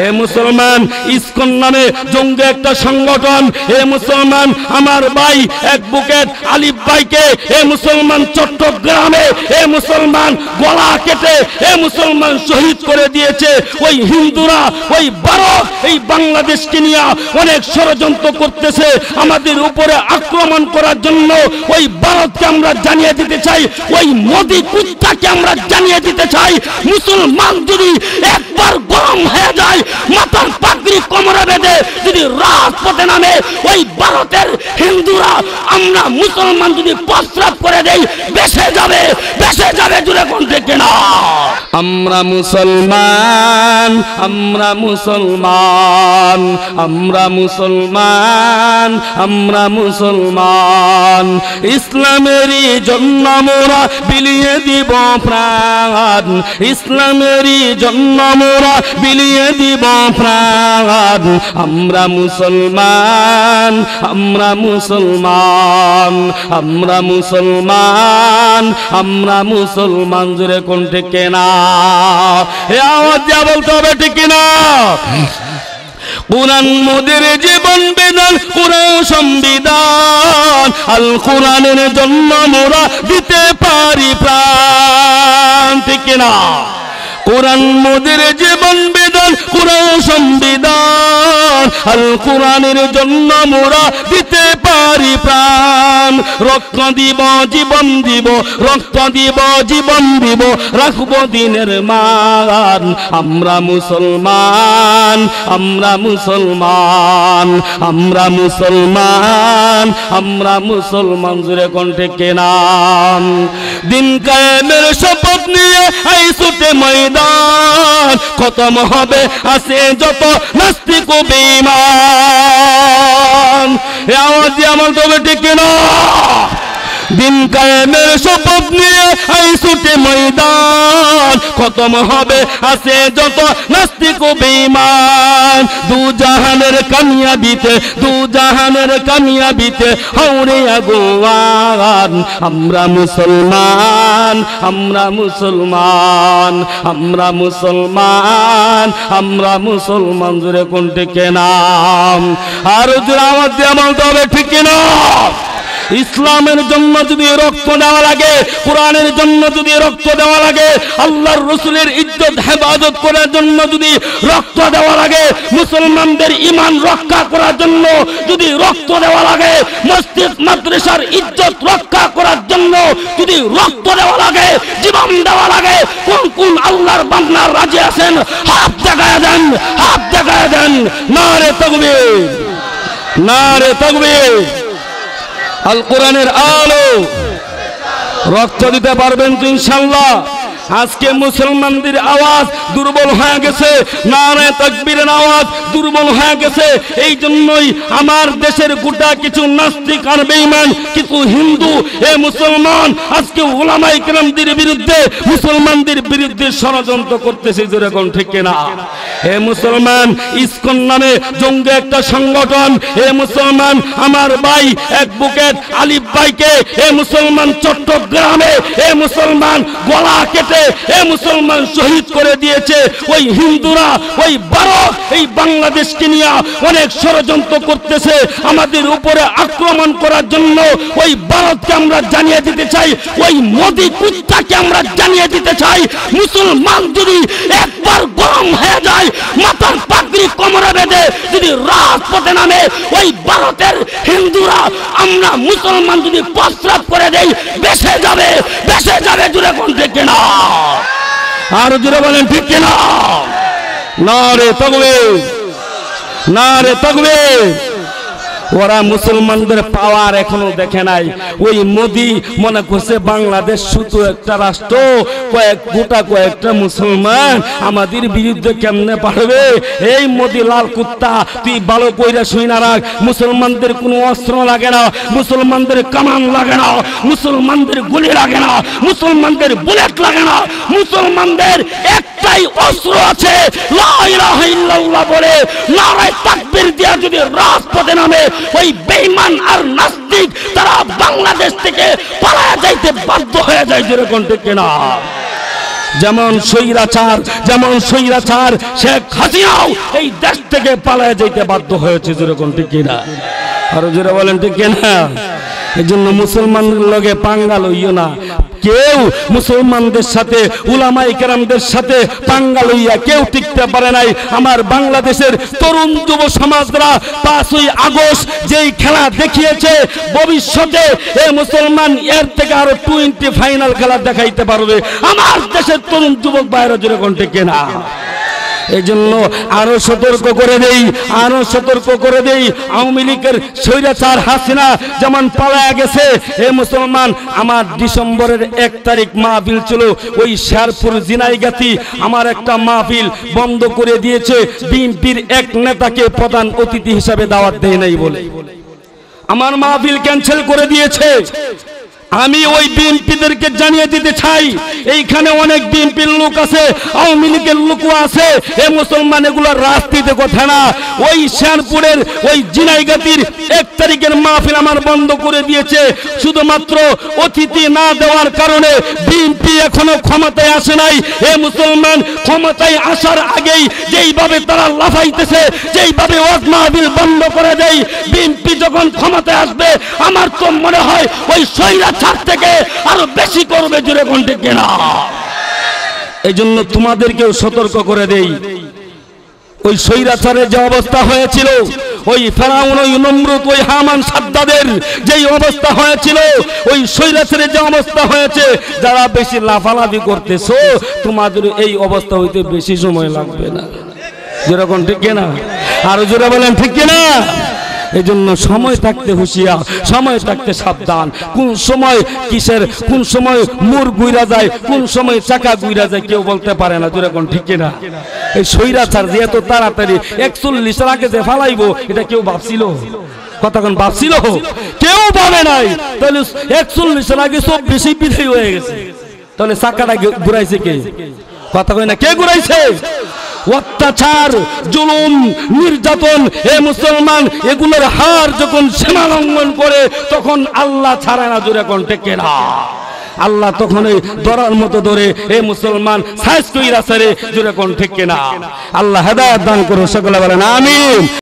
হে মুসলমান, ইসকন নামে জঙ্গি একটা সংগঠন। হে মুসলমান, আমার ভাই অ্যাডভোকেট আলিফ ভাইকে হে মুসলমান চট্টগ্রামে হে মুসলমান গলা কেটে হে মুসলমান শহীদ করে দিয়েছে। ওই হিন্দুরা, ওই ভারত এই বাংলাদেশকে নিয়ে অনেক ষড়যন্ত্র করতেছে আমাদের উপরে আক্রমণ করার জন্য। ওই ভারতকে আমরা জানিয়ে দিতে চাই, ওই মোদি কুত্তাকে আমরা জানিয়ে দিতে চাই, মুসলমান যদি একবার গরম হয়ে যায়, মাথার পাগড়ি কোমরে বেঁধে যদি রাজপথে নামে, ওই ভারতের হিন্দুরা আমরা মুসলমান যদি প্রস্রাব করে দেই বেঁচে যাবে, বেঁচে যাবে। জুড়ে কোন থেকে না, আমরা মুসলমান, আমরা মুসলমান, আমরা মুসলমান, আমরা মুসলমান। ইসলামেরই জন্য মোরা বিলিয়ে দিব প্রাণ, ইসলামেরই জন্য মোরা বিলিয়ে দিব প্রাণ। আমরা মুসলমান, আমরা মুসলমান, আমরা মুসলমান, আমরা মুসলমান। জোরে কোন ঠিক না, এ আওয়াজ দিয়া বলতে হবে ঠিক না। কুরআন মোদের জীবন বিধান, কুরআন সংবিধান, আল কুরআনের জন্য মোরা দিতে পারি প্রাণ, ঠিক না। কুরআন মোদের জীবন বিধান, কুরআন সংবিধান, আল কুরআনের জন্য মোরা দিতে পারি প্রাণ। রক্ত দিব জীবন দিব, রক্ত দিব জীবন দিব, রাখবো দিনের মান। আমরা মুসলমান, আমরা মুসলমান, আমরা মুসলমান, আমরা মুসলমান। জোরে কণ্ঠে কেনাম দিন কায়েমের শপথ নিয়ে আই ছুটে ময়দান, খতম হবে আছে যত নাস্তিক ও বেঈমান। এ আওয়াজ দিয়ে আমার তবে ঠিক না। দিন কায়েমের শপথ নিয়ে আই ছুটে ময়দান, খতম হবে আছে যত নাস্তিক ও বেঈমান। দু জাহানের কামিয়াবিতে, দু জাহানের কামিয়াবিতে হওরে আগুয়ান। আমরা মুসলমান, আমরা মুসলমান, আমরা মুসলমান, আমরা মুসলমান। জোরে কোন ঠিক নাম, আর জোরে আওয়াজ দিয়ে আমার তবে ঠিক না। ইসলামের জন্য যদি রক্ত দেওয়া লাগে, কোরআনের জন্য যদি রক্ত দেওয়া লাগে, আল্লাহর রাসূলের ইজ্জত হেফাজত করার জন্য যদি রক্ত দেওয়া লাগে, মুসলমানদের ঈমান রক্ষা করার জন্য যদি রক্ত দেওয়া লাগে, মসজিদ মাদ্রাসার ইজ্জত রক্ষা করার জন্য যদি রক্ত দেওয়া লাগে, জীবন দেওয়া লাগে, কোন কোন আল্লাহর বান্দা রাজি আছেন? হাত দেখায় দেন, হাত দেখায় দেন। নারে তাকবীর, নারে তাকবীর। আল কোরআনের আলো রক্ত দিতে পারবেন তো ইনশাআল্লাহ? আজকে মুসলমানদের আওয়াজ দুর্বল হয়ে গেছে, নারে তাকবীরের আওয়াজ দুর্বল হয়ে গেছে। এই জন্যই আমার দেশের গোটা কিছু নাস্তিক আর বেঈমান, কিছু হিন্দু এ মুসলমান আজকে উলামায়ে কেরামদের বিরুদ্ধে, মুসলমানদের বিরুদ্ধে ষড়যন্ত্র করতেছে। যেরকম ঠিক না? হে মুসলমান, ইসকন নামে জঙ্গি একটা সংগঠন। হে মুসলমান, আমার ভাই অ্যাডভোকেট আলিফ ভাইকে হে মুসলমান চট্টগ্রামে হে মুসলমান গলা কেটে হে মুসলমান শহীদ করে দিয়েছে। ওই হিন্দুরা, ওই ভারত এই বাংলাদেশকে নিয়ে অনেক ষড়যন্ত্র করতেছে আমাদের উপরে আক্রমণ করার জন্য। ওই ভারতকে আমরা জানিয়ে দিতে চাই, ওই মোদি কুত্তাকে আমরা জানিয়ে দিতে চাই, মুসলমান যদি একবার গরম হয়ে যায়, মাথার পাগড়ি কোমরে বেঁধে যদি রাজপথে নামে, ওই ভারতের হিন্দুরা আমরা মুসলমান যদি প্রস্রাব করে দেই বেঁচে যাবে, বেঁচে যাবে। জুড়ে কোন ঠিক না, আর জুড়ে বলেন ঠিক কিনা? নারে তাকবীর, নারে তাকবীর। ওরা মুসলমানদের পাওয়ার এখনো দেখে নাই। ওই মোদি মনে করছে বাংলাদেশ শুধু একটা রাষ্ট্র, কয়েকটা মুসলমান আমাদের বিরুদ্ধে কেমনে পারবে? এই মোদি লাল কুত্তা, তুই ভালো কইরা শুই না রাখ। মুসলমানদের কোনো অস্ত্র লাগে না, মুসলমানদের কামান লাগে না, মুসলমানদের গুলি লাগে না, মুসলমানদের বুলেট লাগে না। মুসলমানদের একটাই অস্ত্র আছে, লা ইলাহা ইল্লাল্লাহ বলে নারে তাকবীর দিয়া যদি রাজপথে নামে, ওই বেঈমান আর নাস্তিক তারা বাংলাদেশ থেকে পালায়া যাইতে বাধ্য হয়ে যায়। যেরকম ঠিক না? যেমন স্বৈরাচার শেখ হাসিনাও এই দেশ থেকে পালায় যেতে বাধ্য হয়েছে, যেরকম ঠিক কিনা? আরো জোরে বলেন ঠিক কিনা? এই জন্য মুসলমানদের লগে পাঙ্গা লইও না। কেউ মুসলমানদের সাথে উলামায়ে কেরামদের সাথে পাঙ্গা লইয়া কেউ টিকতে পারে নাই। আমার বাংলাদেশের তরুণ যুব সমাজরা 5ই আগস্ট যেই খেলা দেখিয়েছে, ভবিষ্যতে এই মুসলমান এর থেকে আরো 20 ফাইনাল খেলা দেখাইতে পারবে। আমার দেশের তরুণ যুবক ভাইরা যেরকম ঠিক কিনা? এই জন্য আরো সতর্ক করে দেই আওয়ামী লীগের স্বৈরাচার হাসিনা যেমন পালায়া গেছে। হে মুসলমান, আমার ডিসেম্বরের 1 তারিখ মাহফিল ছিল ওই শেরপুর জিনাইগাতি, আমার একটা মাহফিল বন্ধ করে দিয়েছে বিএনপির এক নেতাকে প্রধান অতিথি হিসেবে দাওয়াত দেয় নাই বলে আমার মাহফিল ক্যান্সেল করে দিয়েছে। আমি ওই বিএনপিদেরকে জানিয়ে দিতে চাই, এইখানে অনেক বিএনপির লোক আছে, আওয়ামী লীগের লোকও আছে। এ মুসলমান, এগুলোর রাজনীতির কথা না। ওই শেরপুরের ওই জিনাইগাতির 1 তারিখের মাহফিল আমার বন্ধ করে দিয়েছে শুধুমাত্র অতিথি না দেওয়ার কারণে। বিএনপি এখনো ক্ষমতায় আসে নাই। এ মুসলমান, ক্ষমতায় আসার আগেই যেইভাবে তারা লাফাইতেছে, যেইভাবে ওয়াজ মাহফিল বন্ধ করে দেয়, বিএনপি যখন ক্ষমতায় আসবে আমার তো মনে হয় ওই স্বৈরাচার থেকে আরো বেশি করবে, জুড়ে কোনটি কেনা। এই জন্য তোমাদেরকেও সতর্ক করে দেই, ওই স্বৈরাচারের যে অবস্থা হয়েছিল, ওই ফেরাউন, ওই নমরুদ, ওই হামান, সাদ্দাদের যেই অবস্থা হয়েছিল, ওই স্বৈরাচারের যে অবস্থা হয়েছে, যারা বেশি লাফালাফি করতেছো তোমাদের এই অবস্থা হইতে বেশি সময় লাগবে না, যেরকম ঠিক কিনা? আরো জোরে বলেন ঠিক কিনা? এই জন্য সময় থাকতে হুঁশিয়ার, সময় থাকতে সাবধান। কোন সময় কিসের, কোন সময় মোর গুইরা যায়, কোন সময় চাকা গুইরা যায় কেউ বলতে পারে না, যেরকম ঠিক কিনা? এই স্বৈরাচার যে এত তাড়াতাড়ি 41 আগে যে ফালাইবো, এটা কেউ ভাবছিল? কতক্ষণ ভাবছিল? কেউ ভাবে নাই। তাহলে 41 আগে 24 বিদায় হয়ে গেছে, তাহলে চাকাটা ঘুরাইছে কে? কথা কই না, কে ঘুরাইছে? অত্যাচার, জুলুম, নির্যাতন, এ মুসলমান, এগুলোর হার যখন সীমা লঙ্ঘন করে তখন আল্লাহ ছাড়ে না, জোরে কোন টেকে না। আল্লাহ তখন এই ধরার মতো ধরে এ মুসলমান সাইজ কইরা ছাড়ে, জোরে কোন টেকে না। আল্লাহ হেদায়েত দান করুন, সকলে বলেন আমিন।